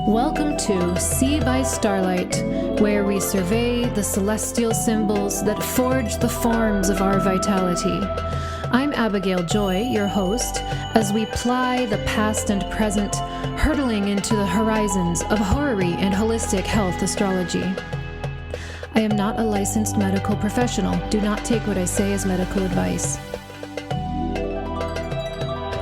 Welcome to See by Starlight, where we survey the celestial symbols that forge the forms of our vitality. I'm Abigail Joy, your host, as we ply the past and present, hurtling into the horizons of horary and holistic health astrology. I am not a licensed medical professional. Do not take what I say as medical advice.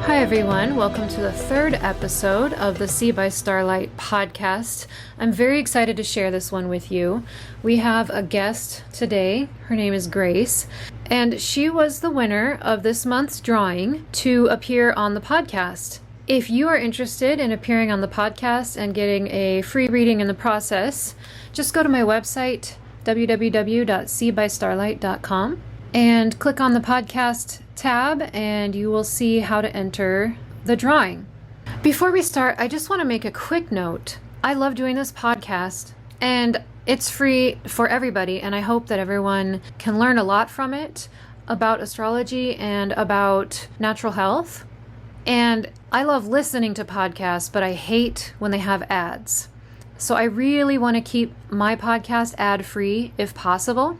Hi everyone, welcome to the third episode of the See by Starlight podcast. I'm very excited to share this one with you. We have a guest today. Her name is Grace, and she was the winner of this month's drawing to appear on the podcast. If you are interested in appearing on the podcast and getting a free reading in the process, just go to my website, www.seebystarlight.com, and click on the podcast tab and you will see how to enter the drawing. Before we start, I just want to make a quick note. I love doing this podcast and it's free for everybody, and I hope that everyone can learn a lot from it about astrology and about natural health. And I love listening to podcasts, but I hate when they have ads. So I really want to keep my podcast ad-free if possible,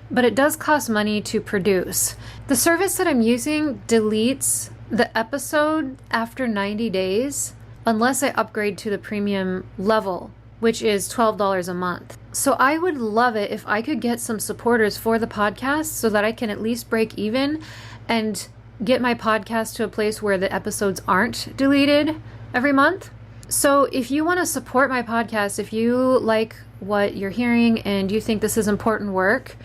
but it does cost money to produce. The service that I'm using deletes the episode after 90 days unless I upgrade to the premium level, which is $12 a month. So I would love it if I could get some supporters for the podcast so that I can at least break even and get my podcast to a place where the episodes aren't deleted every month. So if you want to support my podcast, if you like what you're hearing and you think this is important work,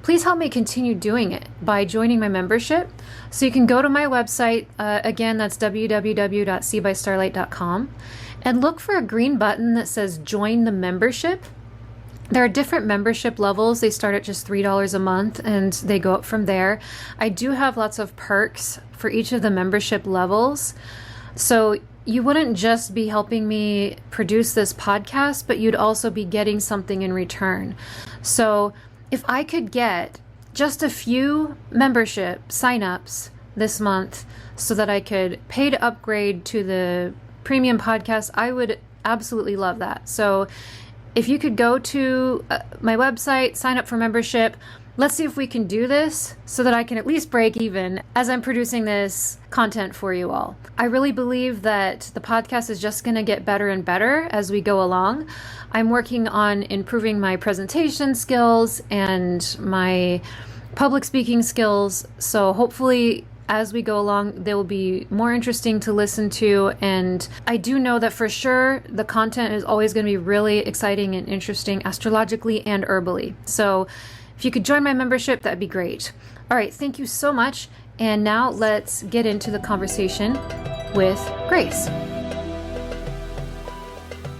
please help me continue doing it by joining my membership. So you can go to my website, again, that's www.seebystarlight.com, and look for a green button that says join the membership. There are different membership levels. They start at just $3 a month and they go up from there. I do have lots of perks for each of the membership levels. So you wouldn't just be helping me produce this podcast, but you'd also be getting something in return. So if I could get just a few membership signups this month so that I could pay to upgrade to the premium podcast, I would absolutely love that. So if you could go to my website, sign up for membership, let's see if we can do this so that I can at least break even as I'm producing this content for you all. I really believe that the podcast is just going to get better and better as we go along. I'm working on improving my presentation skills and my public speaking skills. So hopefully as we go along, they will be more interesting to listen to. And I do know that for sure the content is always going to be really exciting and interesting astrologically and herbally. So if you could join my membership, that'd be great. All right, thank you so much. And now let's get into the conversation with Grace.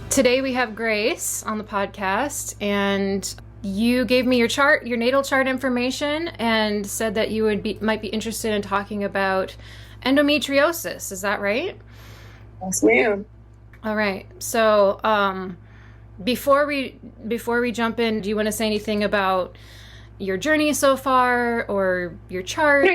Today we have Grace on the podcast, and you gave me your chart, your natal chart information, and said that you might be interested in talking about endometriosis. Is that right? Yes, ma'am. All right. So before we jump in, do you want to say anything about your journey so far or your chart?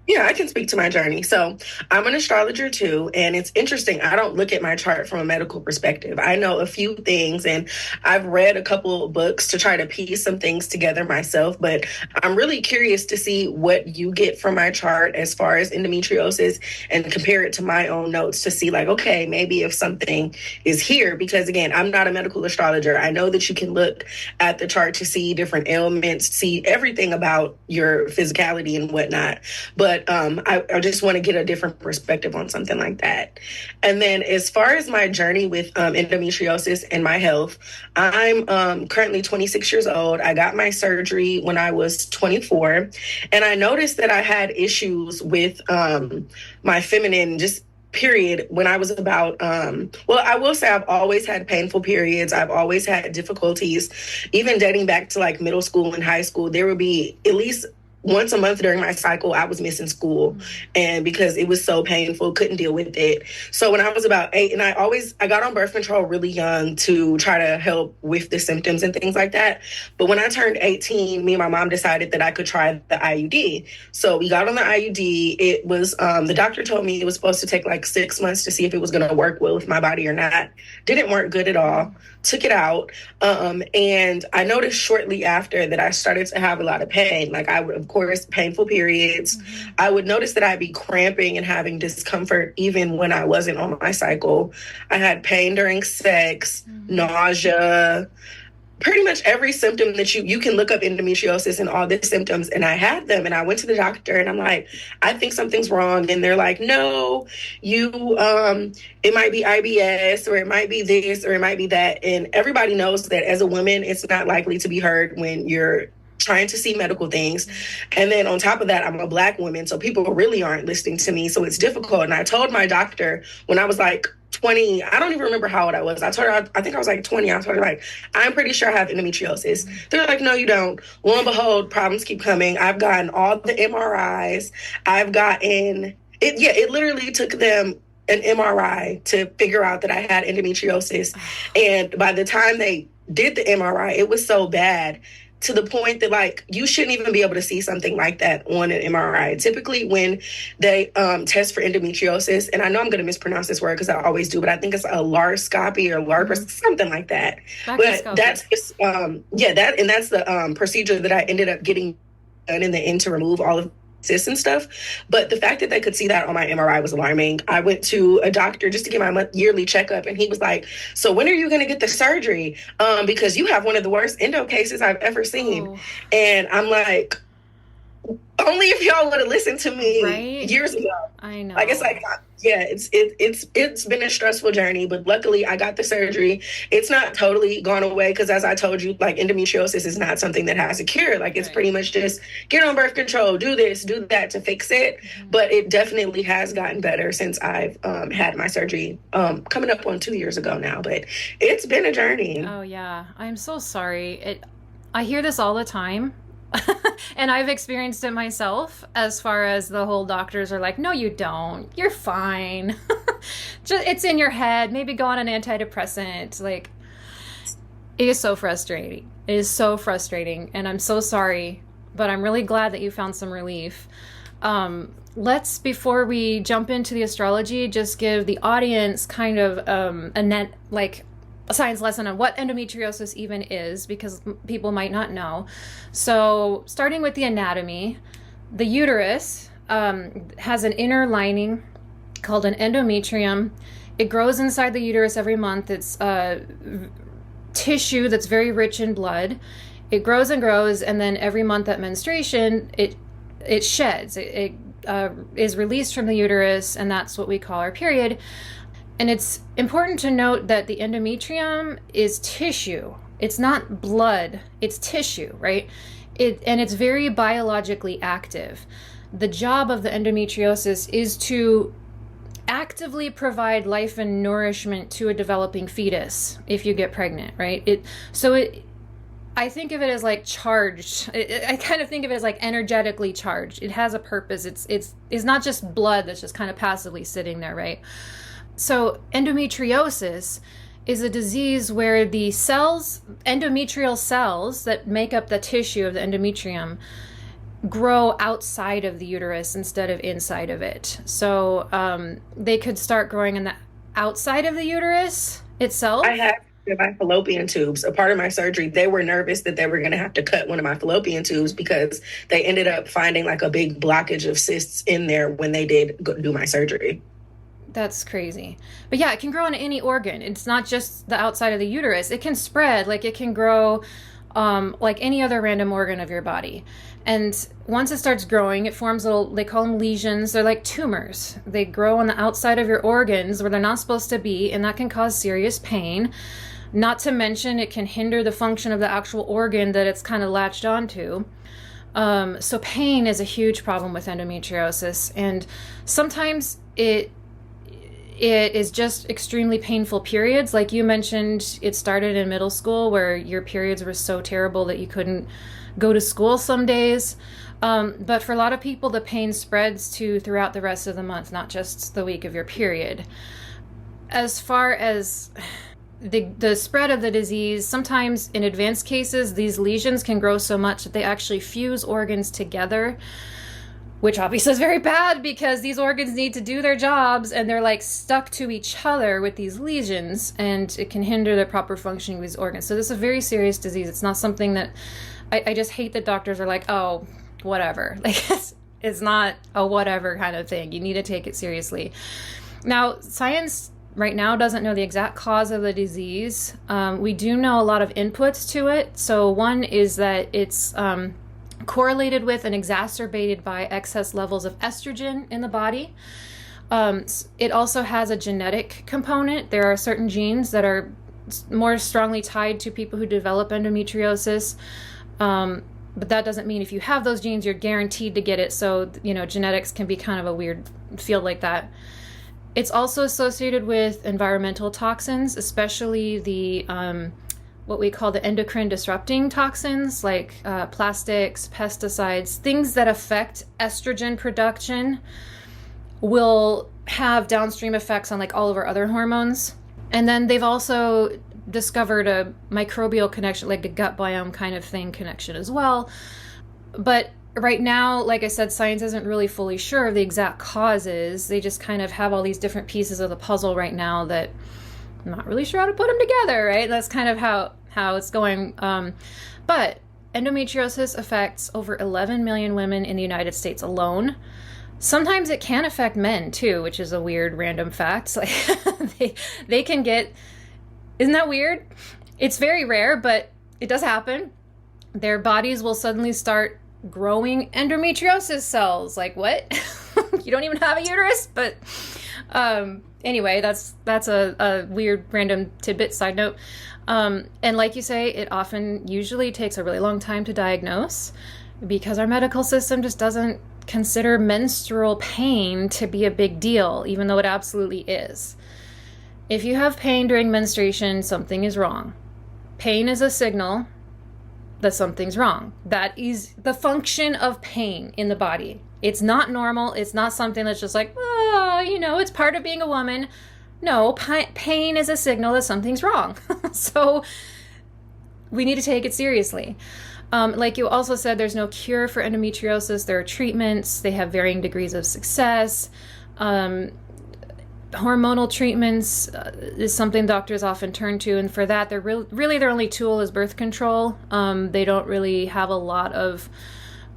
Yeah, I can speak to my journey. So I'm an astrologer too, and it's interesting. I don't look at my chart from a medical perspective. I know a few things, and I've read a couple of books to try to piece some things together myself, but I'm really curious to see what you get from my chart as far as endometriosis and compare it to my own notes to see like, okay, maybe if something is here, because again, I'm not a medical astrologer. I know that you can look at the chart to see different ailments, see everything about your physicality and whatnot, but I just want to get a different perspective on something like that. And then as far as my journey with endometriosis and my health, I'm currently 26 years old. I got my surgery when I was 24. And I noticed that I had issues with my feminine period when I was about, I will say I've always had painful periods. I've always had difficulties, even dating back to like middle school and high school. There would be at least once a month during my cycle, I was missing school. And because it was so painful, couldn't deal with it. So when I was about 8, and I got on birth control really young to try to help with the symptoms and things like that. But when I turned 18, me and my mom decided that I could try the IUD. So we got on the IUD. It was, the doctor told me it was supposed to take like 6 months to see if it was going to work well with my body or not. Didn't work good at all. Took it out. And I noticed shortly after that I started to have a lot of pain. Like I would, of course, painful periods. I would notice that I'd be cramping and having discomfort even when I wasn't on my cycle. I had pain during sex, nausea, pretty much every symptom that you can look up endometriosis and all the symptoms. And I had them, and I went to the doctor and I'm like, I think something's wrong. And they're like, no, it might be IBS, or it might be this, or it might be that. And everybody knows that as a woman, it's not likely to be heard when you're trying to see medical things. And then on top of that, I'm a Black woman, so people really aren't listening to me. So it's difficult. And I told my doctor when I was like 20, I don't even remember how old I was. I told her, I think I was like 20. I told her, like, I'm pretty sure I have endometriosis. They're like, no, you don't. Lo and behold, problems keep coming. I've gotten all the MRIs. It literally took them an MRI to figure out that I had endometriosis. And by the time they did the MRI, it was so bad to the point that, like, you shouldn't even be able to see something like that on an MRI. Typically, when they test for endometriosis, and I know I'm going to mispronounce this word because I always do, but I think it's a laparoscopy or something like that. But that's just, that's the procedure that I ended up getting done in the end to remove all of cysts and stuff. But the fact that they could see that on my MRI was alarming. I went to a doctor just to get my yearly checkup, and he was like, so when are you going to get the surgery? Because you have one of the worst endo cases I've ever seen. Oh. And I'm like, only if y'all would have listened to me years ago. I know. Like, it's like, yeah, it's been a stressful journey, but luckily I got the surgery. It's not totally gone away because, as I told you, like, endometriosis is not something that has a cure. Like, it's pretty much just get on birth control, do this, do that to fix it. But it definitely has gotten better since I've had my surgery coming up on 2 years ago now. But it's been a journey. Oh, yeah. I'm so sorry. I hear this all the time. And I've experienced it myself, as far as the whole doctors are like, no, you don't. You're fine. It's in your head. Maybe go on an antidepressant. Like, it is so frustrating. It is so frustrating. And I'm so sorry, but I'm really glad that you found some relief. Before we jump into the astrology, just give the audience kind of a science lesson on what endometriosis even is, because people might not know. So starting with the anatomy, the uterus has an inner lining called an endometrium. It grows inside the uterus every month. It's tissue that's very rich in blood. It grows and grows, and then every month at menstruation, it sheds. It is released from the uterus, and that's what we call our period. And it's important to note that the endometrium is tissue. It's not blood, it's tissue, right? And it's very biologically active. The job of the endometriosis is to actively provide life and nourishment to a developing fetus if you get pregnant, right? I think of it as like charged. I kind of think of it as like energetically charged. It has a purpose. It's not just blood that's just kind of passively sitting there, right? So endometriosis is a disease where the endometrial cells that make up the tissue of the endometrium, grow outside of the uterus instead of inside of it. So they could start growing in the outside of the uterus itself. I have my fallopian tubes. A part of my surgery, they were nervous that they were going to have to cut one of my fallopian tubes because they ended up finding like a big blockage of cysts in there when they did do my surgery. That's crazy. But yeah, it can grow in any organ. It's not just the outside of the uterus. It can spread, like it can grow like any other random organ of your body. And once it starts growing, it forms they call them lesions. They're like tumors. They grow on the outside of your organs where they're not supposed to be, and that can cause serious pain. Not to mention, it can hinder the function of the actual organ that it's kind of latched onto. So pain is a huge problem with endometriosis. And sometimes it It is just extremely painful periods. Like you mentioned, it started in middle school where your periods were so terrible that you couldn't go to school some days. But for a lot of people, the pain spreads to throughout the rest of the month, not just the week of your period. As far as the spread of the disease, sometimes in advanced cases, these lesions can grow so much that they actually fuse organs together, which obviously is very bad because these organs need to do their jobs and they're like stuck to each other with these lesions, and it can hinder the proper functioning of these organs. So this is a very serious disease. It's not something that I just hate that doctors are like, oh, whatever. Like it's not a whatever kind of thing. You need to take it seriously. Now, science right now doesn't know the exact cause of the disease. We do know a lot of inputs to it. So one is that it's correlated with and exacerbated by excess levels of estrogen in the body. It also has a genetic component. There are certain genes that are more strongly tied to people who develop endometriosis. But that doesn't mean if you have those genes, you're guaranteed to get it. So, genetics can be kind of a weird field like that. It's also associated with environmental toxins, especially the what we call the endocrine disrupting toxins, like plastics, pesticides, things that affect estrogen production will have downstream effects on like all of our other hormones. And then they've also discovered a microbial connection, like a gut biome kind of thing connection as well. But right now, like I said, science isn't really fully sure of the exact causes. They just kind of have all these different pieces of the puzzle right now that I'm not really sure how to put them together, right? That's kind of how it's going. But endometriosis affects over 11 million women in the United States alone. Sometimes it can affect men too, which is a weird random fact. Like they can get, isn't that weird? It's very rare, but it does happen. Their bodies will suddenly start growing endometriosis cells. Like, what? You don't even have a uterus? But anyway, that's a weird random tidbit side note. And like you say, it often usually takes a really long time to diagnose because our medical system just doesn't consider menstrual pain to be a big deal, even though it absolutely is. If you have pain during menstruation, something is wrong. Pain is a signal that something's wrong. That is the function of pain in the body. It's not normal. It's not something that's just like, oh, it's part of being a woman. No, pain is a signal that something's wrong. So we need to take it seriously. Like you also said, there's no cure for endometriosis. There are treatments. They have varying degrees of success. Hormonal treatments is something doctors often turn to, and for that, they're really their only tool is birth control. They don't really have a lot of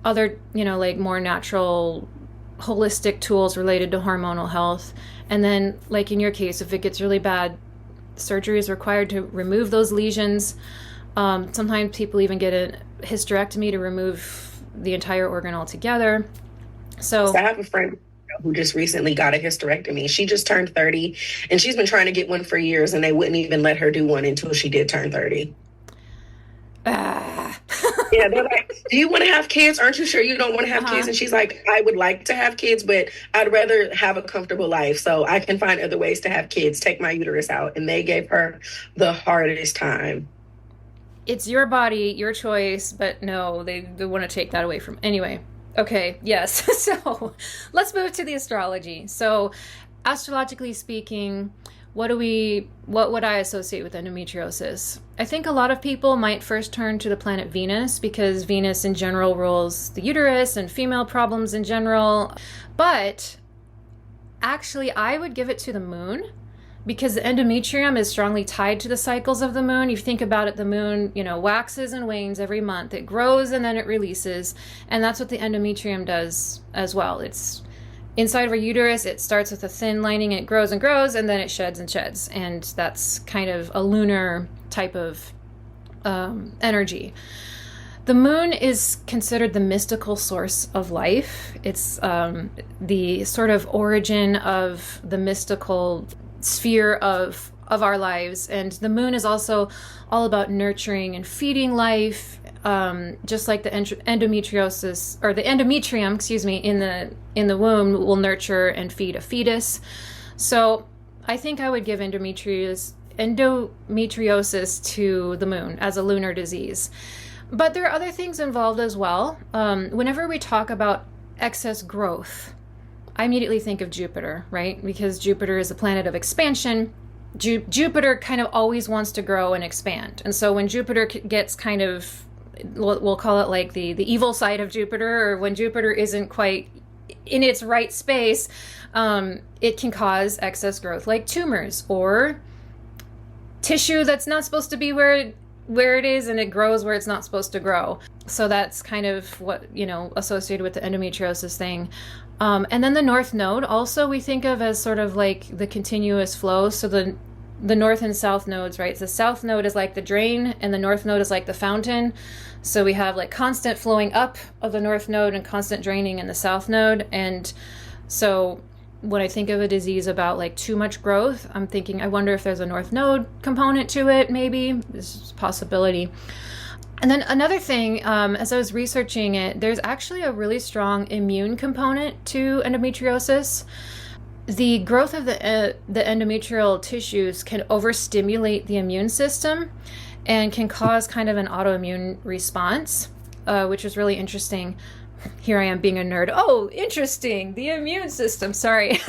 other, like more natural, holistic tools related to hormonal health. And then, like in your case, if it gets really bad, surgery is required to remove those lesions. Sometimes people even get a hysterectomy to remove the entire organ altogether. So I have a friend who just recently got a hysterectomy. She just turned 30 and she's been trying to get one for years, and they wouldn't even let her do one until she did turn 30. Yeah, they're like, do you want to have kids? Aren't you sure you don't want to have kids? And she's like, I would like to have kids, but I'd rather have a comfortable life so I can find other ways to have kids, take my uterus out. And they gave her the hardest time. It's your body, your choice, but no, they want to take that away from. Anyway, okay, yes. So let's move to the astrology. So astrologically speaking, what would I associate with endometriosis? I think a lot of people might first turn to the planet Venus because Venus in general rules the uterus and female problems in general. But actually, I would give it to the moon because the endometrium is strongly tied to the cycles of the moon. You think about it, the moon, waxes and wanes every month. It grows and then it releases. And that's what the endometrium does as well. It's inside of our uterus. It starts with a thin lining, it grows and grows, and then it sheds and sheds. And that's kind of a lunar type of energy. The moon is considered the mystical source of life. It's the sort of origin of the mystical sphere of our lives. And the moon is also all about nurturing and feeding life, just like the endometriosis, or the endometrium, in the womb will nurture and feed a fetus. So I think I would give endometriosis to the moon as a lunar disease. But there are other things involved as well. Whenever we talk about excess growth, I immediately think of Jupiter, right? Because Jupiter is a planet of expansion. Jupiter kind of always wants to grow and expand. And so when Jupiter gets kind of, we'll call it like the evil side of Jupiter, or when Jupiter isn't quite in its right space, it can cause excess growth, like tumors or tissue that's not supposed to be where it is, and it grows where it's not supposed to grow. So that's kind of what, associated with the endometriosis thing. And then the North Node also we think of as sort of like the continuous flow. So the North and South nodes, right? So the South Node is like the drain and the North Node is like the fountain. So we have like constant flowing up of the North Node and constant draining in the South Node. And so when I think of a disease about like too much growth, I'm thinking, I wonder if there's a North Node component to it, maybe. This is a possibility. And then another thing, as I was researching it, there's actually a really strong immune component to endometriosis. The growth of the endometrial tissues can overstimulate the immune system and can cause kind of an autoimmune response, which is really interesting. Here I am being a nerd. Oh, interesting. The immune system. Sorry.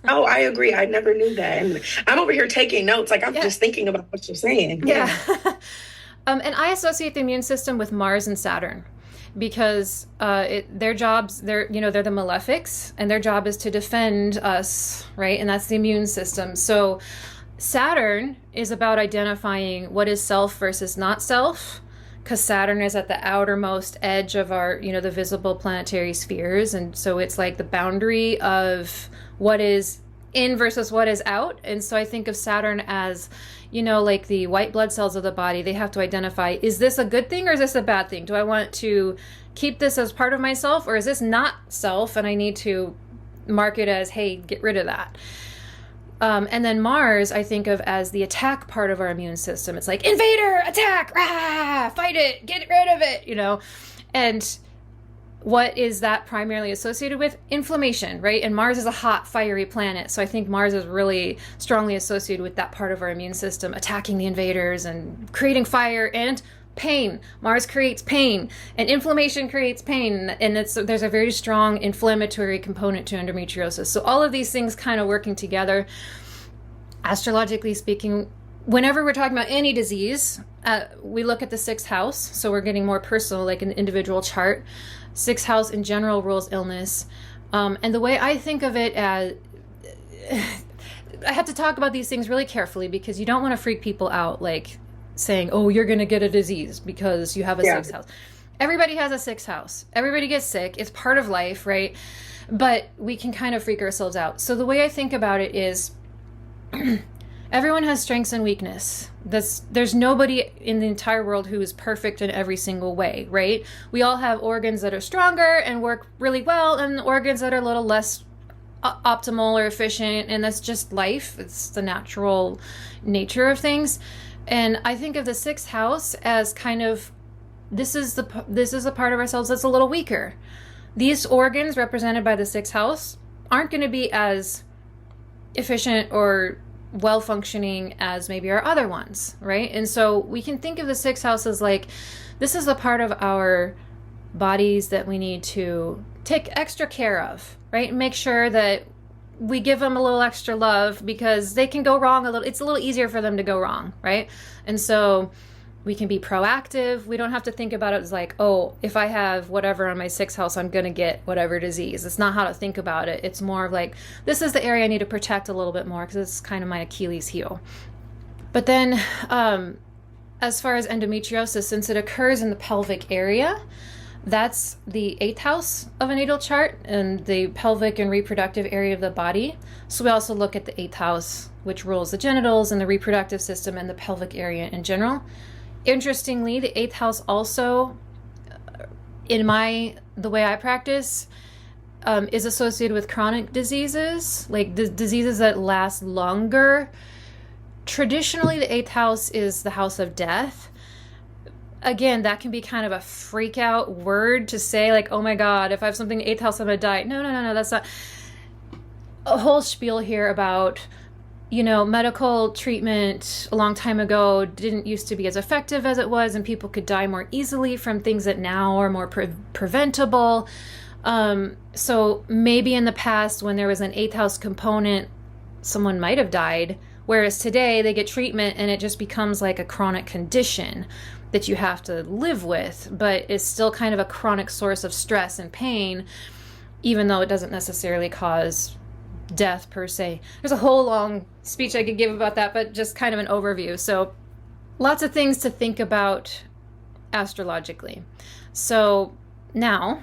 Oh, I agree. I never knew that. And I'm over here taking notes. Like, I'm just thinking about what you're saying. Yeah. And I associate the immune system with Mars and Saturn because their jobs, they're the malefics, and their job is to defend us, right? And that's the immune system. So Saturn is about identifying what is self versus not self, because Saturn is at the outermost edge of our, the visible planetary spheres. And so it's like the boundary of what is in versus what is out. And so I think of Saturn as, like the white blood cells of the body. They have to identify, is this a good thing or is this a bad thing? Do I want to keep this as part of myself, or is this not self and I need to mark it as, hey, get rid of that? And then Mars, I think of as the attack part of our immune system. It's like, invader, attack, rah, fight it, get rid of it, And what is that primarily associated with? Inflammation, right? And Mars is a hot, fiery planet. So I think Mars is really strongly associated with that part of our immune system, attacking the invaders and creating fire and pain. Mars creates pain, and inflammation creates pain. And there's a very strong inflammatory component to endometriosis. So all of these things kind of working together. Astrologically speaking, whenever we're talking about any disease, we look at the sixth house. So we're getting more personal, like an individual chart. Sixth house in general rules illness. And the way I think of it as, I have to talk about these things really carefully because you don't want to freak people out, like saying, oh, you're going to get a disease because you have a sixth house. Everybody has a sixth house. Everybody gets sick. It's part of life, right? But we can kind of freak ourselves out. So the way I think about it is everyone has strengths and weakness. There's nobody in the entire world who is perfect in every single way, right? We all have organs that are stronger and work really well, and organs that are a little less optimal or efficient, and that's just life. It's the natural nature of things. And I think of the sixth house as kind of, this is a part of ourselves that's a little weaker. These organs represented by the sixth house aren't going to be as efficient or well-functioning as maybe our other ones, right? And so we can think of the sixth house as like, this is a part of our bodies that we need to take extra care of, right? And make sure that we give them a little extra love because they can go wrong a little. It's a little easier for them to go wrong, right? And so we can be proactive. We don't have to think about it as like, oh, if I have whatever on my sixth house, I'm going to get whatever disease. It's not how to think about it. It's more of like, this is the area I need to protect a little bit more because it's kind of my Achilles heel. But then as far as endometriosis, since it occurs in the pelvic area, that's the 8th house of a natal chart and the pelvic and reproductive area of the body. So we also look at the 8th house, which rules the genitals and the reproductive system and the pelvic area in general. Interestingly, the 8th house also, in the way I practice, is associated with chronic diseases, like the diseases that last longer. Traditionally, the 8th house is the house of death. Again, that can be kind of a freak out word to say, like, oh my God, if I have something in the 8th house, I'm going to die. No, that's not. a whole spiel here about, medical treatment a long time ago didn't used to be as effective as it was, and people could die more easily from things that now are more preventable. So maybe in the past, when there was an eighth house component, someone might have died, whereas today they get treatment and it just becomes like a chronic condition that you have to live with, but it's still kind of a chronic source of stress and pain, even though it doesn't necessarily cause death per se. There's a whole long speech I could give about that, but just kind of an overview. So lots of things to think about astrologically. So now,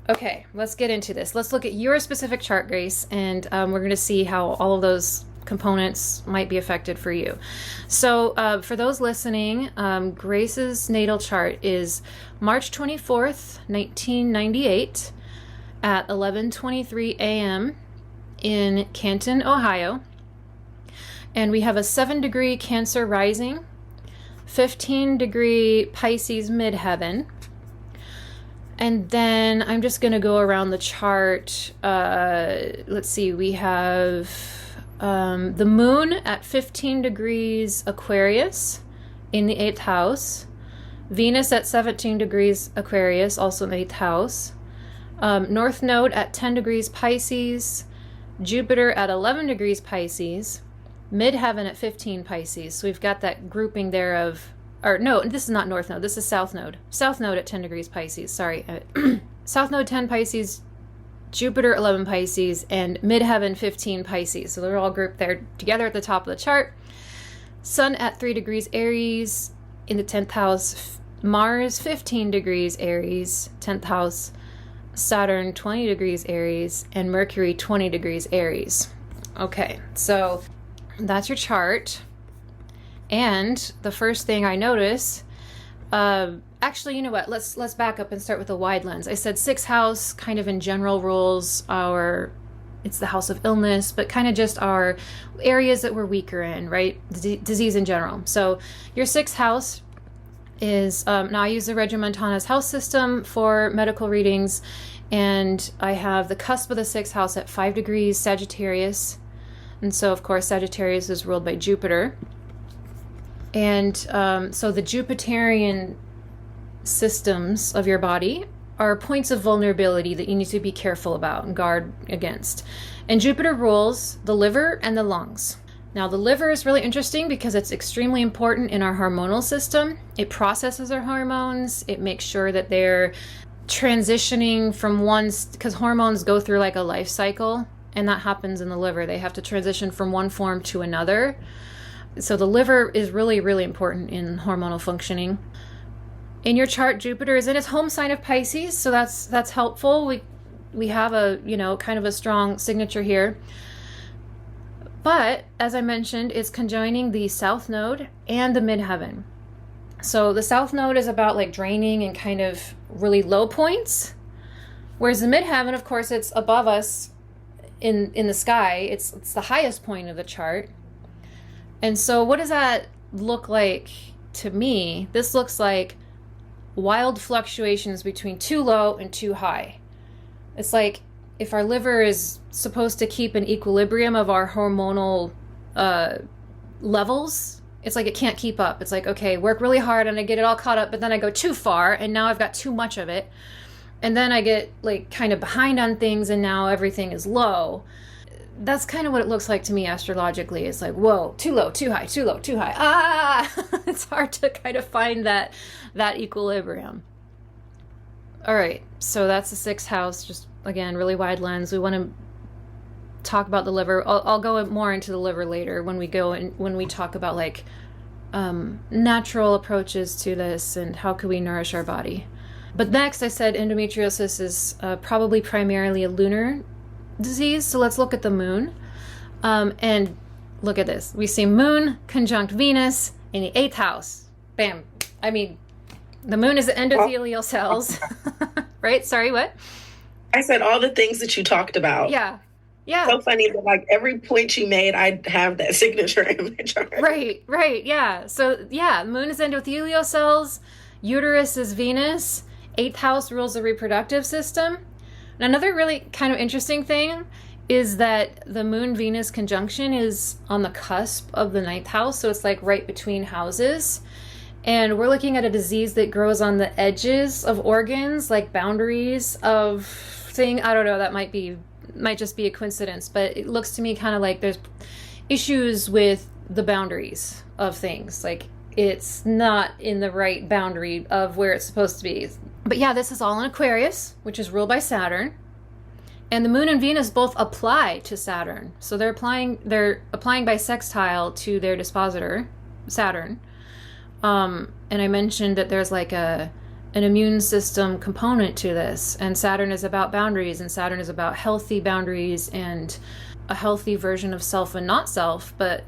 okay, let's get into this. Let's look at your specific chart, Grace, and we're going to see how all of those components might be affected for you. So for those listening, Grace's natal chart is March 24th, 1998 at 11:23 a.m. in Canton, Ohio. And we have a 7-degree Cancer rising, 15-degree Pisces midheaven. And then I'm just going to go around the chart. Let's see, we have the moon at 15 degrees Aquarius in the 8th house. Venus at 17 degrees Aquarius, also in the 8th house. North node at 10 degrees Pisces. Jupiter at 11 degrees Pisces. Midheaven at 15 Pisces. So we've got that grouping there of, or no, this is not North node, this is South node. South node at 10 degrees Pisces, sorry. South node 10 Pisces, Jupiter 11 Pisces, and midheaven 15 Pisces. So they're all grouped there together at the top of the chart. Sun at 3 degrees Aries in the 10th house. Mars 15 degrees Aries, 10th house. Saturn 20 degrees Aries, and Mercury 20 degrees Aries. Okay, so that's your chart. And the first thing I notice, actually, you know what? Let's back up and start with a wide lens. I said 6th house, kind of in general rules, it's the house of illness, but kind of just our areas that we're weaker in, right? Disease in general. So your 6th house is, now I use the Regiomontana's house system for medical readings, and I have the cusp of the 6th house at 5 degrees Sagittarius. And so, of course, Sagittarius is ruled by Jupiter. And so the Jupiterian systems of your body are points of vulnerability that you need to be careful about and guard against. And Jupiter rules the liver and the lungs. Now, the liver is really interesting because it's extremely important in our hormonal system. It processes our hormones. It makes sure that they're transitioning from because hormones go through like a life cycle, and that happens in the liver. They have to transition from one form to another. So the liver is really, really important in hormonal functioning. In your chart, Jupiter is in its home sign of Pisces, so that's helpful. We have a, kind of a strong signature here. But, as I mentioned, it's conjoining the South Node and the Midheaven. So the South Node is about like draining and kind of really low points, whereas the Midheaven, of course, it's above us in the sky. It's the highest point of the chart. And so what does that look like to me? This looks like wild fluctuations between too low and too high. It's like if our liver is supposed to keep an equilibrium of our hormonal levels, it's like it can't keep up. It's like, okay, work really hard and I get it all caught up, but then I go too far and now I've got too much of it. And then I get like kind of behind on things and now everything is low. That's kind of what it looks like to me astrologically. It's like, whoa, too low, too high, too low, too high. Ah, it's hard to kind of find that equilibrium. All right, so that's the 6th house. Just again, really wide lens. We want to talk about the liver. I'll go more into the liver later when we talk about like natural approaches to this and how can we nourish our body. But next, I said endometriosis is probably primarily a lunar disease. So let's look at the moon. And look at this. We see moon conjunct Venus in the 8th house. Bam. I mean, the moon is the endothelial cells, right? Sorry, what? I said all the things that you talked about. Yeah. Yeah. So funny that like every point you made, I have that signature in my chart. Right. Yeah. So yeah, moon is endothelial cells. Uterus is Venus. 8th house rules the reproductive system. And another really kind of interesting thing is that the Moon-Venus conjunction is on the cusp of the ninth house, so it's like right between houses. And we're looking at a disease that grows on the edges of organs, like boundaries of thing. I don't know, that might just be a coincidence, but it looks to me kind of like there's issues with the boundaries of things. Like it's not in the right boundary of where it's supposed to be. But yeah, this is all in Aquarius, which is ruled by Saturn. And the Moon and Venus both apply to Saturn. So they're applying by sextile to their dispositor, Saturn. And I mentioned that there's like an immune system component to this. And Saturn is about boundaries, and Saturn is about healthy boundaries and a healthy version of self and not self. But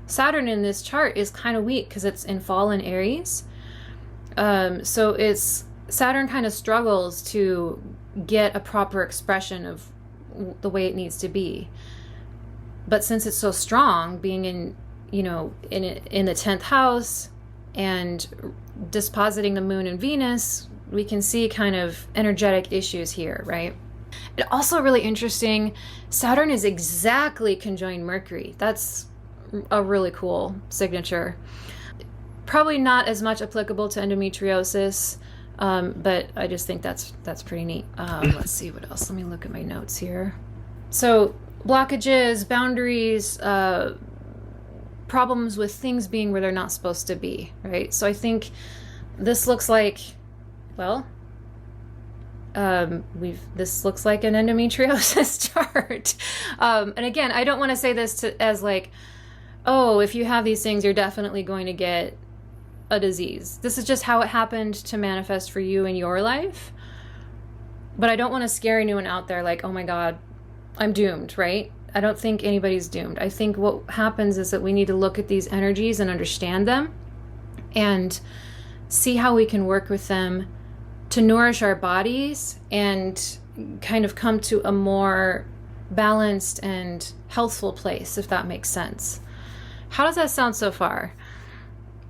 Saturn in this chart is kind of weak because it's in fall in Aries. So Saturn kind of struggles to get a proper expression of the way it needs to be. But since it's so strong, being in the 10th house and dispositing the Moon and Venus, we can see kind of energetic issues here, right? And also really interesting, Saturn is exactly conjoined Mercury. That's a really cool signature. Probably not as much applicable to endometriosis, but I just think that's pretty neat. Let's see what else. Let me look at my notes here. So blockages, boundaries, problems with things being where they're not supposed to be, right? So I think this looks like, this looks like an endometriosis chart. And again, I don't want to say this as like, oh, if you have these things, you're definitely going to get a disease. This is just how it happened to manifest for you in your life. But I don't want to scare anyone out there like, oh my God, I'm doomed, right? I don't think anybody's doomed. I think what happens is that we need to look at these energies and understand them and see how we can work with them to nourish our bodies and kind of come to a more balanced and healthful place, if that makes sense. How does that sound so far?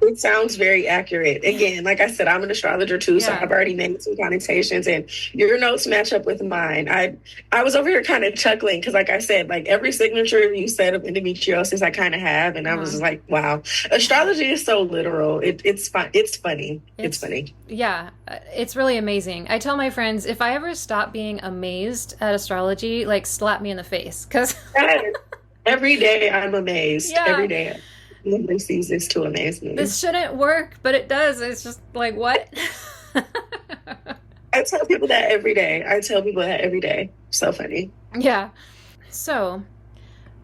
It sounds very accurate. Again, like I said, I'm an astrologer too, so I've already named some connotations, and your notes match up with mine. I was over here kind of chuckling because, like I said, like every signature you said of endometriosis, I kind of have, and I was just like, wow, astrology is so literal. It's fun. It's funny. It's funny. Yeah, it's really amazing. I tell my friends, if I ever stop being amazed at astrology, like slap me in the face, because every day I'm amazed. Yeah. Every day. Nobody sees this to amaze me. This shouldn't work, but it does. It's just like, what? I tell people that every day. So funny. Yeah. So,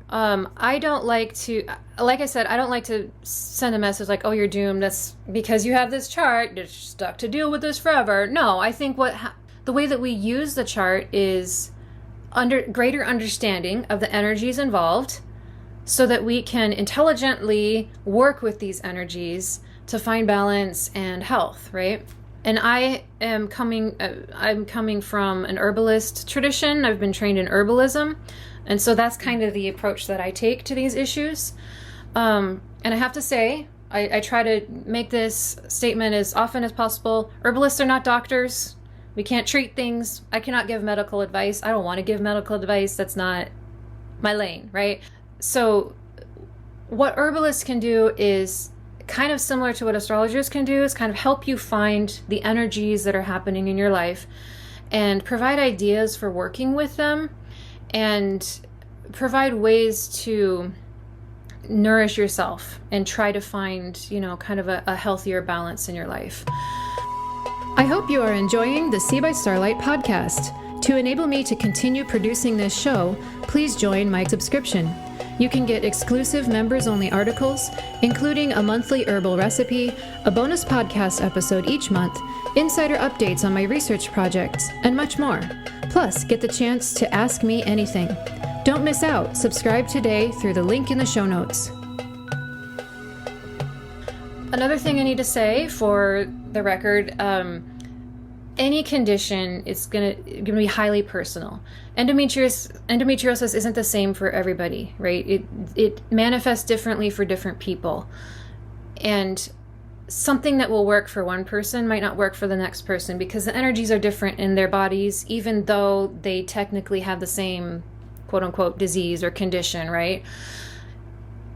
I don't like to, like I said, I don't like to send a message like, oh, you're doomed. That's because you have this chart. You're stuck to deal with this forever. No, I think the way that we use the chart is greater understanding of the energies involved, so that we can intelligently work with these energies to find balance and health, right? And I'm coming from an herbalist tradition. I've been trained in herbalism. And so that's kind of the approach that I take to these issues. And I have to say, I try to make this statement as often as possible. Herbalists are not doctors. We can't treat things. I cannot give medical advice. I don't want to give medical advice. That's not my lane, right? So what herbalists can do is kind of similar to what astrologers can do, is kind of help you find the energies that are happening in your life and provide ideas for working with them and provide ways to nourish yourself and try to find, kind of a healthier balance in your life. I hope you are enjoying the See by Starlight podcast. To enable me to continue producing this show, please join my subscription. You can get exclusive members-only articles, including a monthly herbal recipe, a bonus podcast episode each month, insider updates on my research projects, and much more. Plus, get the chance to ask me anything. Don't miss out. Subscribe today through the link in the show notes. Another thing I need to say for the record, any condition is gonna be highly personal. Endometriosis isn't the same for everybody, right? It manifests differently for different people. And something that will work for one person might not work for the next person because the energies are different in their bodies, even though they technically have the same quote unquote disease or condition, right?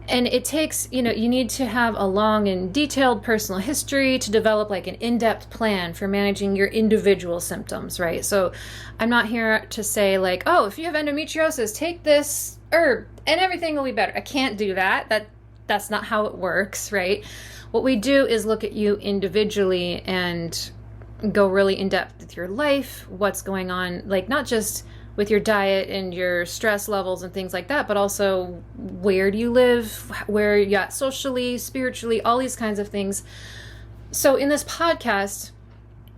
And it takes, you need to have a long and detailed personal history to develop like an in-depth plan for managing your individual symptoms, right? So I'm not here to say like, oh, if you have endometriosis, take this herb and everything will be better. I can't do that. That's not how it works, right? What we do is look at you individually and go really in depth with your life, what's going on, like not just with your diet and your stress levels and things like that, but also where do you live, where you at socially, spiritually, all these kinds of things. So in this podcast,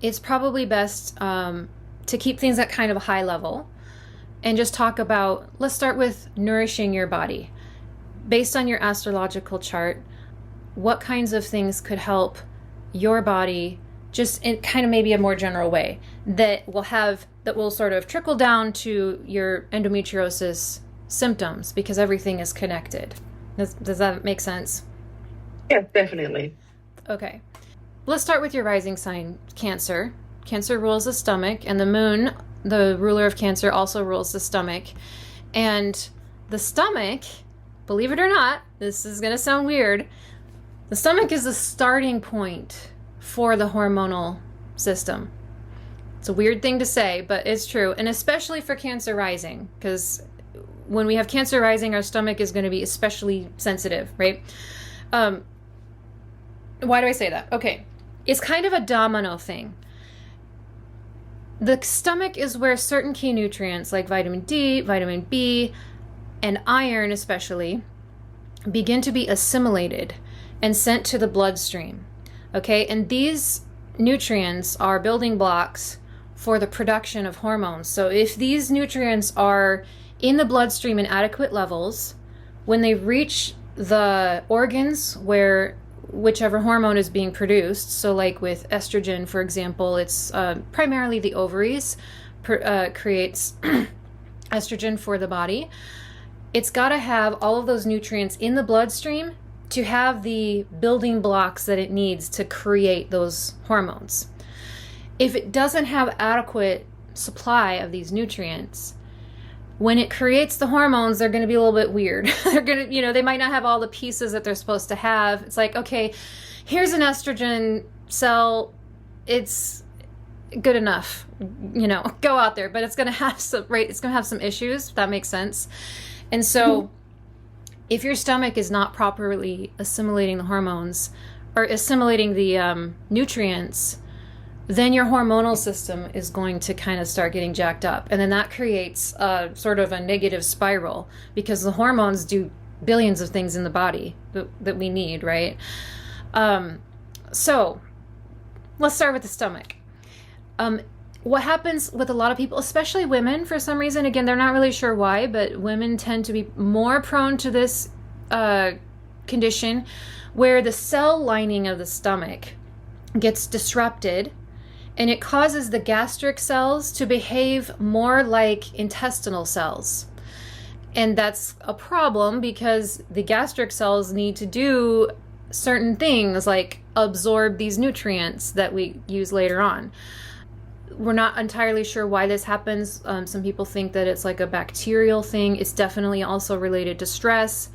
it's probably best to keep things at kind of a high level and just talk about, let's start with nourishing your body. Based on your astrological chart, what kinds of things could help your body just in kind of maybe a more general way that will sort of trickle down to your endometriosis symptoms, because everything is connected. Does that make sense? Yes, definitely. Okay. Let's start with your rising sign, Cancer. Cancer rules the stomach, and the moon, the ruler of Cancer, also rules the stomach. And the stomach, believe it or not, this is going to sound weird, the stomach is the starting point for the hormonal system. It's a weird thing to say, but it's true. And especially for Cancer rising, because when we have Cancer rising, our stomach is going to be especially sensitive, right? Why do I say that? Okay. It's kind of a domino thing. The stomach is where certain key nutrients like vitamin D, vitamin B, and iron especially begin to be assimilated and sent to the bloodstream. Okay, and these nutrients are building blocks for the production of hormones. So if these nutrients are in the bloodstream in adequate levels, when they reach the organs where whichever hormone is being produced, so like with estrogen, for example, it's primarily the ovaries creates estrogen for the body. It's got to have all of those nutrients in the bloodstream to have the building blocks that it needs to create those hormones. If it doesn't have adequate supply of these nutrients, when it creates the hormones, they're going to be a little bit weird. They're going to, they might not have all the pieces that they're supposed to have. It's like, okay, here's an estrogen cell. It's good enough, go out there, but it's going to have some, right? It's going to have some issues, if that makes sense. And so if your stomach is not properly assimilating the hormones or assimilating the nutrients, then your hormonal system is going to kind of start getting jacked up. And then that creates sort of a negative spiral, because the hormones do billions of things in the body that we need, right? So let's start with the stomach. What happens with a lot of people, especially women, for some reason, again, they're not really sure why, but women tend to be more prone to this condition where the cell lining of the stomach gets disrupted, and it causes the gastric cells to behave more like intestinal cells. And that's a problem because the gastric cells need to do certain things like absorb these nutrients that we use later on. We're not entirely sure why this happens. Some people think that it's like a bacterial thing. It's definitely also related to stress.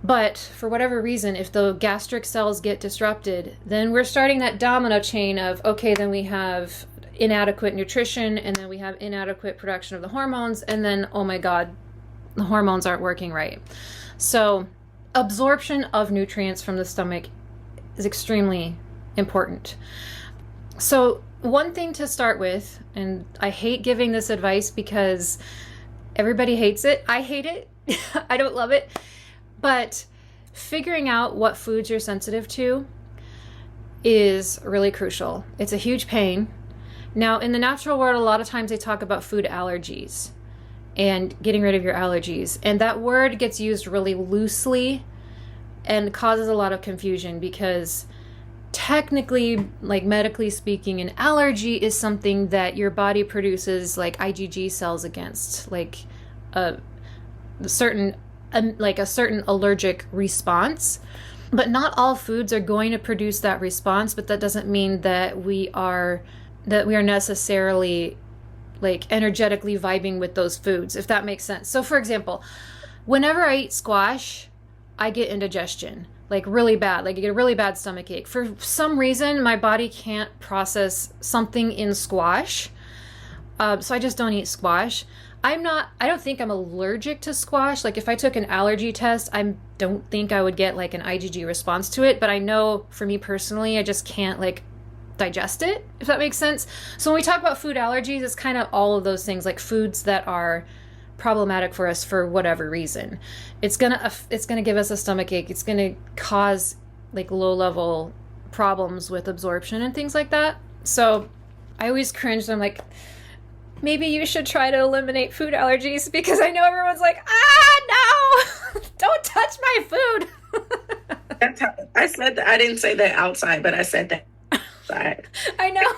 But for whatever reason, if the gastric cells get disrupted, then we're starting that domino chain of, okay, then we have inadequate nutrition, and then we have inadequate production of the hormones, and then, oh my God, the hormones aren't working right. So absorption of nutrients from the stomach is extremely important. So one thing to start with, and I hate giving this advice because everybody hates it. I hate it. I don't love it. But figuring out what foods you're sensitive to is really crucial. It's a huge pain. Now, in the natural world, a lot of times they talk about food allergies and getting rid of your allergies. And that word gets used really loosely and causes a lot of confusion because technically, like medically speaking, an allergy is something that your body produces like IgG cells against, like a certain allergic response. But not all foods are going to produce that response, but that doesn't mean that we are necessarily like energetically vibing with those foods, if that makes sense. So for example, whenever I eat squash, I get indigestion, like really bad. Like I get a really bad stomach ache. For some reason, my body can't process something in squash. So I just don't eat squash. I don't think I'm allergic to squash. Like if I took an allergy test, I don't think I would get like an IgG response to it. But I know for me personally, I just can't like digest it, if that makes sense. So when we talk about food allergies, it's kind of all of those things, like foods that are problematic for us for whatever reason. It's gonna give us a stomach ache. It's gonna cause like low level problems with absorption and things like that. So I always cringe. I'm like, maybe you should try to eliminate food allergies, because I know everyone's like, no, don't touch my food. That's how I said that. I didn't say that outside, but I said that outside. I know.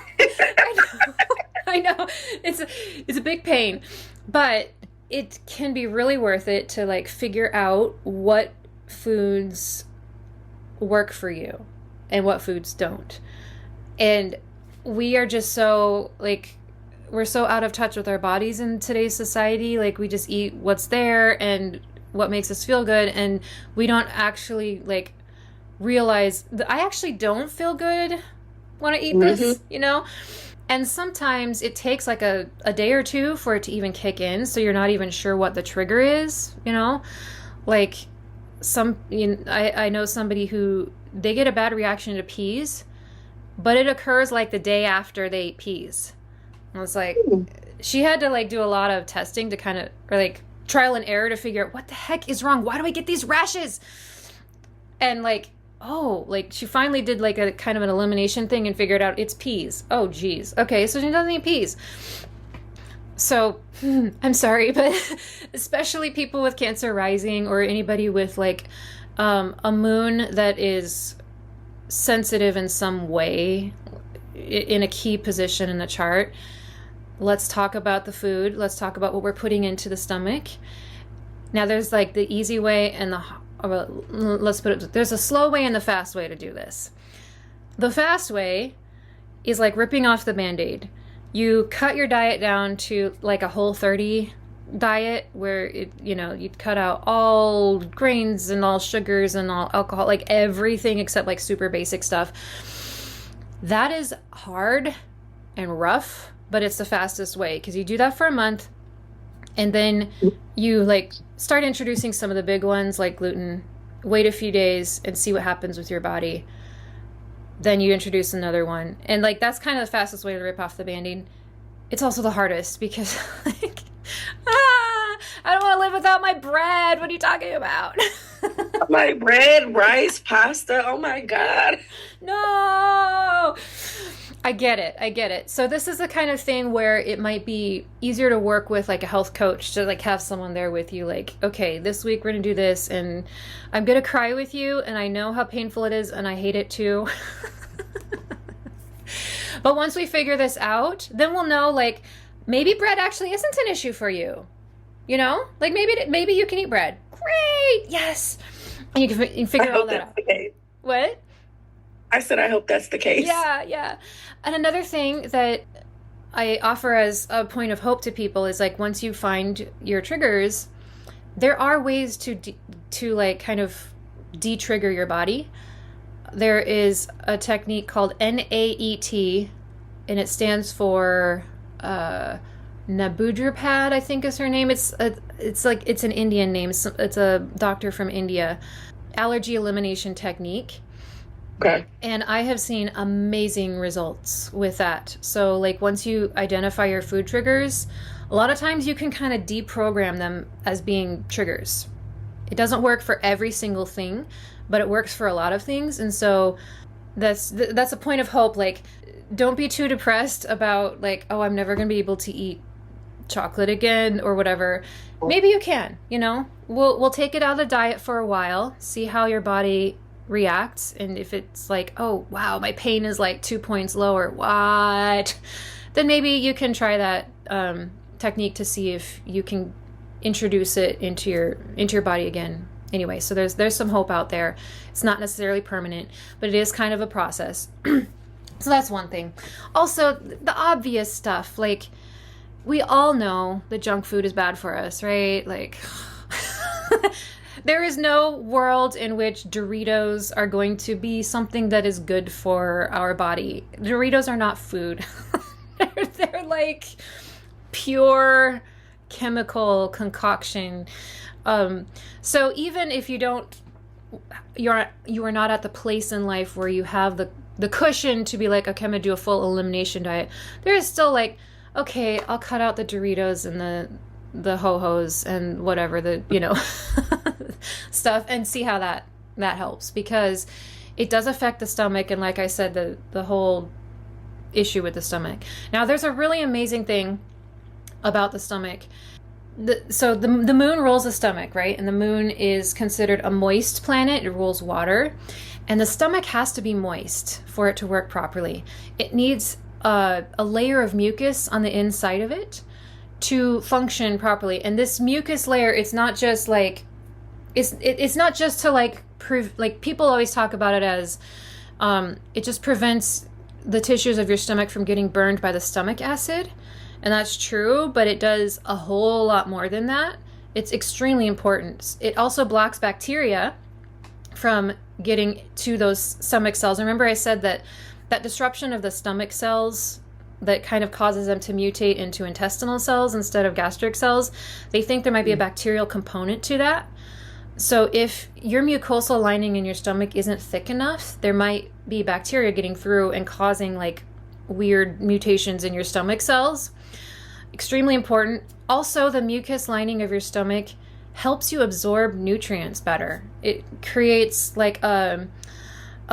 I know. It's a big pain, but it can be really worth it to like figure out what foods work for you and what foods don't. And we are just so like, we're so out of touch with our bodies in today's society. Like we just eat what's there and what makes us feel good. And we don't actually like realize that I actually don't feel good when I eat this, you know? And sometimes it takes like a day or two for it to even kick in. So you're not even sure what the trigger is, you know? Like I know somebody who, they get a bad reaction to peas, but it occurs like the day after they eat peas. I was like, she had to like do a lot of testing to kind of, or like trial and error to figure out what the heck is wrong. Why do I get these rashes? And like, oh, like she finally did like a kind of an elimination thing and figured out it's peas. Oh, geez. Okay, so she doesn't eat peas. So I'm sorry, but especially people with Cancer rising or anybody with like a moon that is sensitive in some way in a key position in the chart. Let's talk about the food. Let's talk about what we're putting into the stomach. Now there's like the easy way and there's a slow way and the fast way to do this. The fast way is like ripping off the Band-Aid. You cut your diet down to like a Whole30 diet where you'd cut out all grains and all sugars and all alcohol, like everything except like super basic stuff. That is hard and rough, but it's the fastest way, because you do that for a month and then you like start introducing some of the big ones like gluten, wait a few days and see what happens with your body. Then you introduce another one. And like that's kind of the fastest way to rip off the Band-Aid. It's also the hardest because like, I don't want to live without my bread. What are you talking about? My bread, rice, pasta. Oh my God. No. I get it. So this is the kind of thing where it might be easier to work with like a health coach, to like have someone there with you, like, okay, this week we're gonna do this and I'm gonna cry with you and I know how painful it is and I hate it too. But once we figure this out, then we'll know like maybe bread actually isn't an issue for you. You know? Like maybe you can eat bread. Great. Yes. And you can figure all that out. Okay. What? I said I hope that's the case. Yeah. And another thing that I offer as a point of hope to people is like once you find your triggers, there are ways to like kind of de-trigger your body. There is a technique called NAET, and it stands for Nabudrapad, I think is her name. It's an Indian name. It's a doctor from India. Allergy elimination technique. Okay. And I have seen amazing results with that. So like once you identify your food triggers, a lot of times you can kind of deprogram them as being triggers. It doesn't work for every single thing, but it works for a lot of things. And so that's a point of hope. Like, don't be too depressed about like, oh, I'm never going to be able to eat chocolate again or whatever. Maybe you can, we'll take it out of the diet for a while, see how your body reacts. And if it's like, oh, wow, my pain is like 2 points lower, what? Then maybe you can try that technique to see if you can introduce it into your body again. Anyway, so there's some hope out there. It's not necessarily permanent, but it is kind of a process. So that's one thing. Also, the obvious stuff, like we all know that junk food is bad for us, right? Like, there is no world in which Doritos are going to be something that is good for our body. Doritos are not food. They're like pure chemical concoction. So even if you are not at the place in life where you have the cushion to be like, okay, I'm gonna do a full elimination diet, there is still like, okay, I'll cut out the Doritos and the ho-hos and whatever stuff, and see how that helps, because it does affect the stomach, and like I said, the whole issue with the stomach. Now, there's a really amazing thing about the stomach. So the moon rules the stomach, right? And the moon is considered a moist planet. It rules water. And the stomach has to be moist for it to work properly. It needs a layer of mucus on the inside of it to function properly. And this mucus layer, it's not just like, it's not just to like people always talk about it as it just prevents the tissues of your stomach from getting burned by the stomach acid. And that's true, but it does a whole lot more than that. It's extremely important. It also blocks bacteria from getting to those stomach cells. Remember I said that disruption of the stomach cells that kind of causes them to mutate into intestinal cells instead of gastric cells, they think there might be a bacterial component to that. So if your mucosal lining in your stomach isn't thick enough, there might be bacteria getting through and causing like weird mutations in your stomach cells. Extremely important. Also, the mucus lining of your stomach helps you absorb nutrients better. It creates like a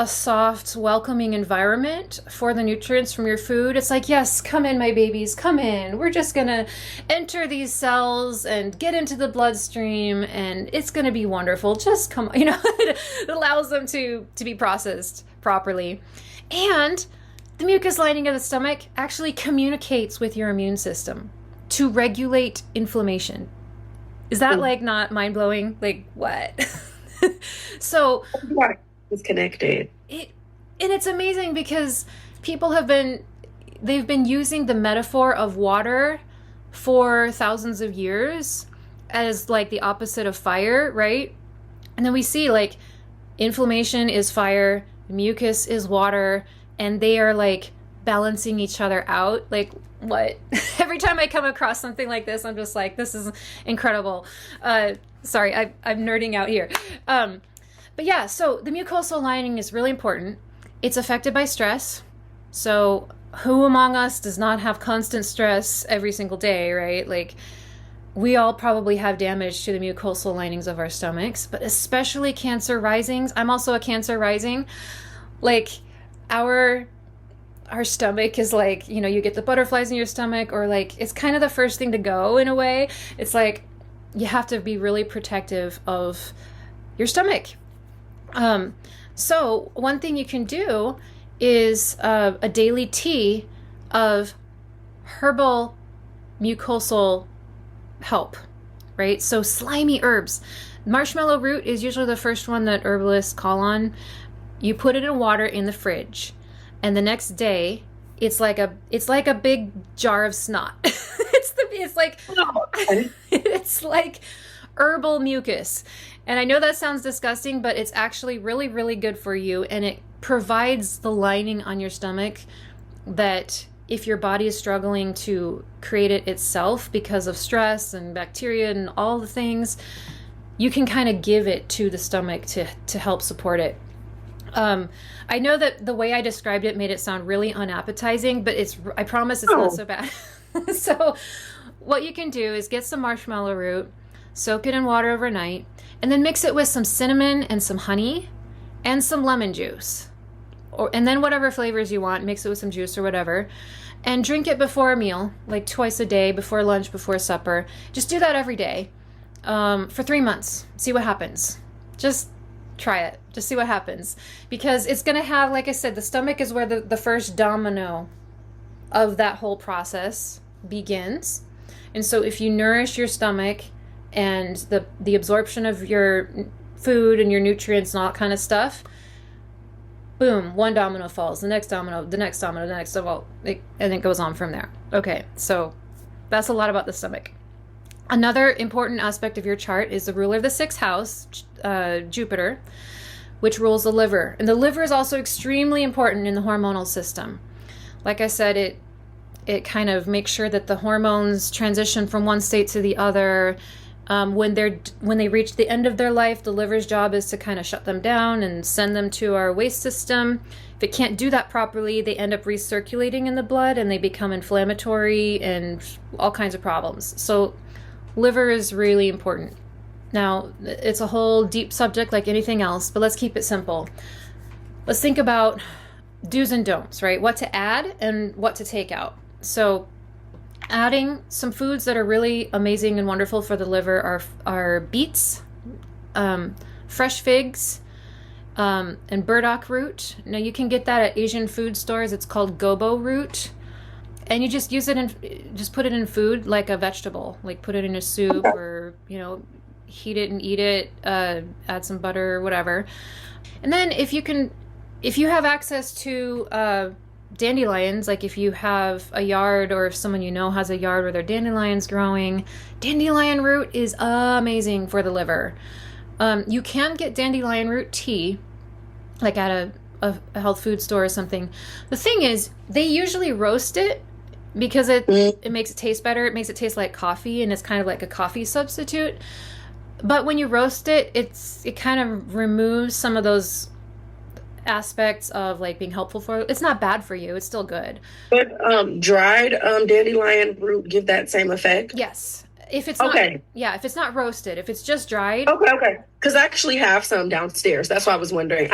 soft, welcoming environment for the nutrients from your food. It's like, yes, come in, my babies, come in. We're just going to enter these cells and get into the bloodstream, and it's going to be wonderful. Just come, it allows them to be processed properly. And the mucus lining of the stomach actually communicates with your immune system to regulate inflammation. Is that like not mind-blowing? Like what? So it's connected. And it's amazing because people they've been using the metaphor of water for thousands of years as like the opposite of fire, right? And then we see like inflammation is fire, mucus is water, and they are like balancing each other out. Like what? Every time I come across something like this, I'm just like, this is incredible. Sorry, I'm nerding out here. But yeah, so the mucosal lining is really important. It's affected by stress. So who among us does not have constant stress every single day, right? Like we all probably have damage to the mucosal linings of our stomachs, but especially Cancer risings. I'm also a Cancer rising. Like our stomach is like, you get the butterflies in your stomach, or like it's kind of the first thing to go in a way. It's like you have to be really protective of your stomach. So one thing you can do is a daily tea of herbal mucosal help, right? So slimy herbs. Marshmallow root is usually the first one that herbalists call on. You put it in water in the fridge, and the next day it's like a big jar of snot. It's like herbal mucus. And I know that sounds disgusting, but it's actually really, really good for you. And it provides the lining on your stomach that if your body is struggling to create it itself because of stress and bacteria and all the things, you can kind of give it to the stomach to help support it. I know that the way I described it made it sound really unappetizing, but I promise it's not so bad. So what you can do is get some marshmallow root, soak it in water overnight, and then mix it with some cinnamon and some honey and some lemon juice. And then whatever flavors you want, mix it with some juice or whatever, and drink it before a meal, like twice a day, before lunch, before supper. Just do that every day for 3 months. See what happens. Just try it. Just see what happens. Because it's going to have, like I said, the stomach is where the first domino of that whole process begins. And so if you nourish your stomach and the absorption of your food and your nutrients and all that kind of stuff, boom, one domino falls, the next domino, the next domino, the next domino, and it goes on from there. Okay, so that's a lot about the stomach. Another important aspect of your chart is the ruler of the sixth house, Jupiter, which rules the liver. And the liver is also extremely important in the hormonal system. Like I said, it kind of makes sure that the hormones transition from one state to the other. When they reach the end of their life, the liver's job is to kind of shut them down and send them to our waste system. If it can't do that properly, they end up recirculating in the blood and they become inflammatory and all kinds of problems. So liver is really important. Now, it's a whole deep subject like anything else, but let's keep it simple. Let's think about do's and don'ts, right? What to add and what to take out. So adding some foods that are really amazing and wonderful for the liver are beets, fresh figs, and burdock root. Now you can get that at Asian food stores. It's called gobo root. And you just use it just put it in food like a vegetable, like put it in a soup or, heat it and eat it, add some butter or whatever. And then if you have access to dandelions, like if you have a yard or if someone has a yard where there are dandelions growing, dandelion root is amazing for the liver. You can get dandelion root tea, like at a health food store or something. The thing is, they usually roast it because it makes it taste better. It makes it taste like coffee, and it's kind of like a coffee substitute. But when you roast it, it kind of removes some of those aspects of like being helpful for it. It's not bad for you. It's still good. But dried dandelion root give that same effect? Yes. If it's if it's not roasted, if it's just dried. Okay. Because I actually have some downstairs. That's why I was wondering.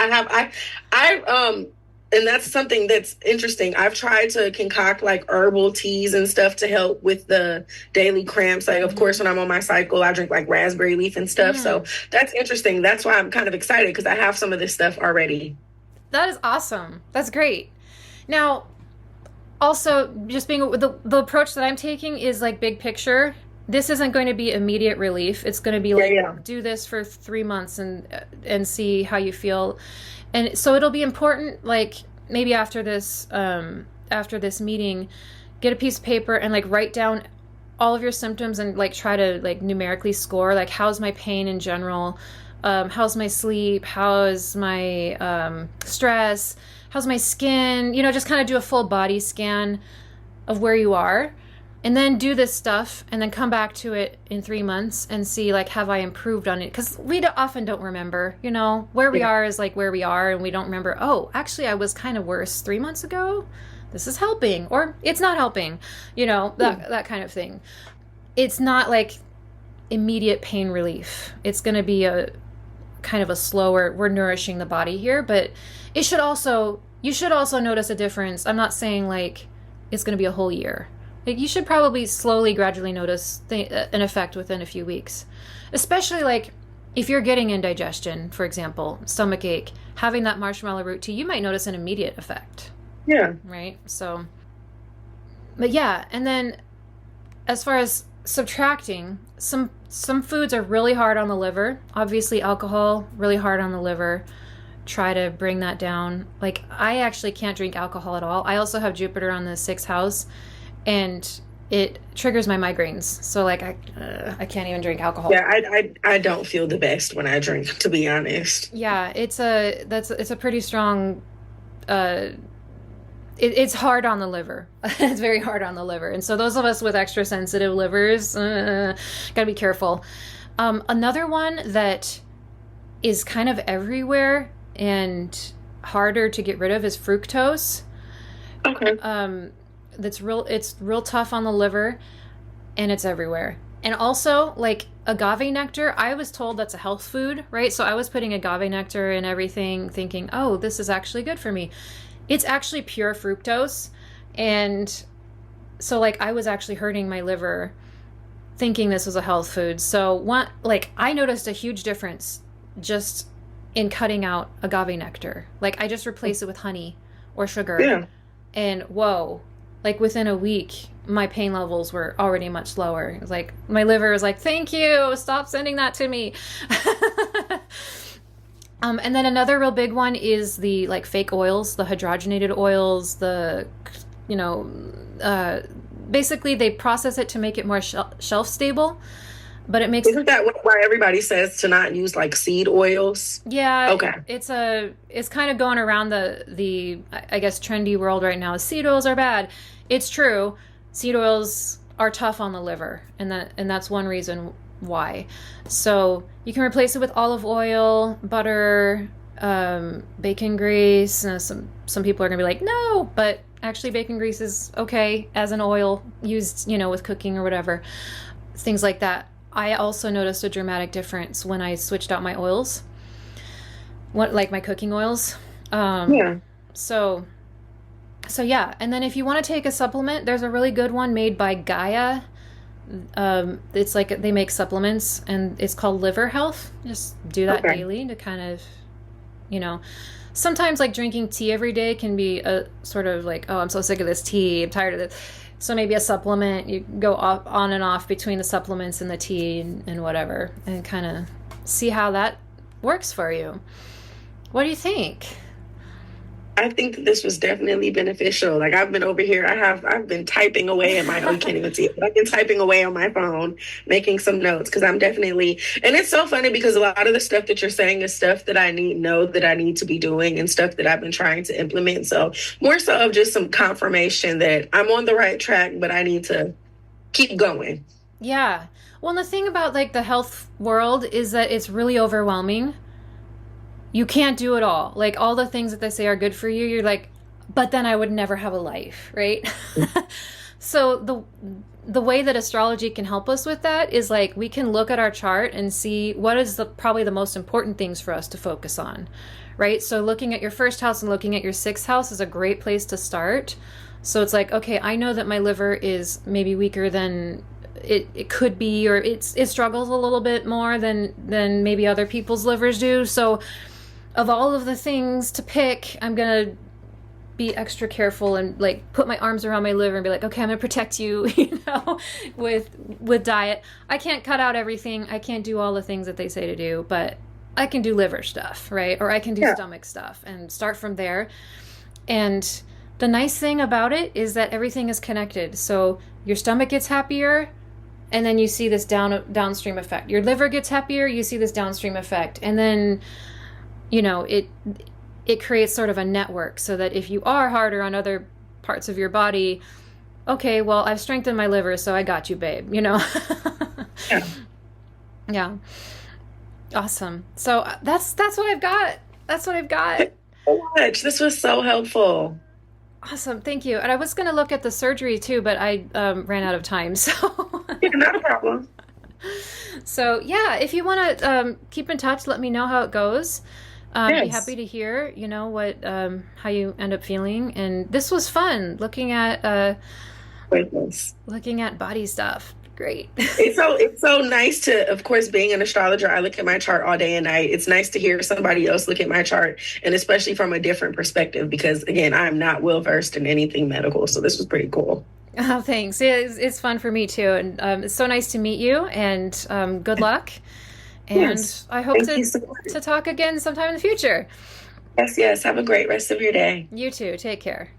And that's something that's interesting. I've tried to concoct like herbal teas and stuff to help with the daily cramps. Like, of course, when I'm on my cycle, I drink like raspberry leaf and stuff. So that's interesting. That's why I'm kind of excited because I have some of this stuff already. That is awesome. That's great. Now, also, just being the approach that I'm taking is like big picture. This isn't going to be immediate relief. It's going to be like do this for 3 months and see how you feel. And so it'll be important, like maybe after this meeting, get a piece of paper and like write down all of your symptoms and like try to like numerically score, like how's my pain in general, how's my sleep, how's my stress, how's my skin, just kind of do a full body scan of where you are. And then do this stuff and then come back to it in 3 months and see, like, have I improved on it? Because we often don't remember, where we are is like where we are. And we don't remember, oh, actually, I was kind of worse 3 months ago. This is helping. Or it's not helping, that kind of thing. It's not like immediate pain relief. It's going to be a kind of a slower, we're nourishing the body here. But you should also notice a difference. I'm not saying like it's going to be a whole year. Like you should probably slowly, gradually notice an effect within a few weeks. Especially like if you're getting indigestion, for example, stomach ache, having that marshmallow root tea, you might notice an immediate effect. Yeah. Right? So, but yeah. And then as far as subtracting, some foods are really hard on the liver. Obviously alcohol, really hard on the liver. Try to bring that down. Like I actually can't drink alcohol at all. I also have Jupiter on the sixth house. And it triggers my migraines. So like I can't even drink alcohol. Yeah, I don't feel the best when I drink, to be honest. Yeah, it's a pretty strong. It's hard on the liver. It's very hard on the liver, and so those of us with extra sensitive livers gotta be careful. Another one that is kind of everywhere and harder to get rid of is fructose. Okay. It's real tough on the liver, and it's everywhere. And also like agave nectar, I was told that's a health food, right? So I was putting agave nectar in everything thinking, oh, this is actually good for me. It's actually pure fructose. And so like I was actually hurting my liver thinking this was a health food. So I noticed a huge difference just in cutting out agave nectar. Like I just replaced it with honey or sugar. Yeah. And whoa, like within a week, my pain levels were already much lower. It was like my liver was like, "Thank you, stop sending that to me." And then another real big one is the like fake oils, the hydrogenated oils, the basically they process it to make it more shelf stable, but it makes Isn't that why everybody says to not use like seed oils? yeah, Okay. it's kind of going around the I guess trendy world right now. Seed oils are bad. It's true. Seed oils are tough on the liver, and that's one reason why. So you can replace it with olive oil, butter, bacon grease. Some people are gonna be like, no, but actually bacon grease is okay as an oil used, with cooking or whatever, things like that. I also noticed a dramatic difference when I switched out my oils, like my cooking oils. Yeah. So yeah, and then if you want to take a supplement, there's a really good one made by Gaia. It's like they make supplements, and it's called Liver Health. Just do that daily to kind of, sometimes like drinking tea every day can be a sort of like, oh, I'm so sick of this tea, I'm tired of this. So maybe a supplement, you go on and off between the supplements and the tea and whatever, and kind of see how that works for you. What do you think? I think that this was definitely beneficial. Like I've been over here, I've been typing away at my own can't even see it, but I've been typing away on my phone, making some notes because I'm definitely, and it's so funny because a lot of the stuff that you're saying is stuff that I know that I need to be doing and stuff that I've been trying to implement. So more so of just some confirmation that I'm on the right track, but I need to keep going. Yeah. Well, the thing about like the health world is that it's really overwhelming. You can't do it all. Like all the things that they say are good for you, you're like, but then I would never have a life, right? So the way that astrology can help us with that is like we can look at our chart and see what is probably the most important things for us to focus on, right? So looking at your first house and looking at your sixth house is a great place to start. So it's like, okay, I know that my liver is maybe weaker than it could be, or it struggles a little bit more than maybe other people's livers do. So of all of the things to pick, I'm going to be extra careful and like put my arms around my liver and be like, okay, I'm going to protect you, with diet. I can't cut out everything. I can't do all the things that they say to do, but I can do liver stuff, right? Or I can do stomach stuff and start from there. And the nice thing about it is that everything is connected. So your stomach gets happier, and then you see this downstream effect. Your liver gets happier, you see this downstream effect. And then it creates sort of a network so that if you are harder on other parts of your body, okay, well, I've strengthened my liver, so I got you, babe, Yeah. Yeah. Awesome. So that's what I've got. That's what I've got. Thank you so much. This was so helpful. Awesome. Thank you. And I was going to look at the surgery too, but I ran out of time. So Yeah, not a problem. So yeah, if you want to keep in touch, let me know how it goes. Be happy to hear, what how you end up feeling. And this was fun looking at body stuff. Great. It's so nice to, of course, being an astrologer, I look at my chart all day and night. It's nice to hear somebody else look at my chart, and especially from a different perspective, because again, I'm not well versed in anything medical. So this was pretty cool. Oh, thanks. It's fun for me too. And it's so nice to meet you, and good luck. And Yes. I hope Thank you so much. to talk again sometime in the future. Yes. Have a great rest of your day. You too. Take care.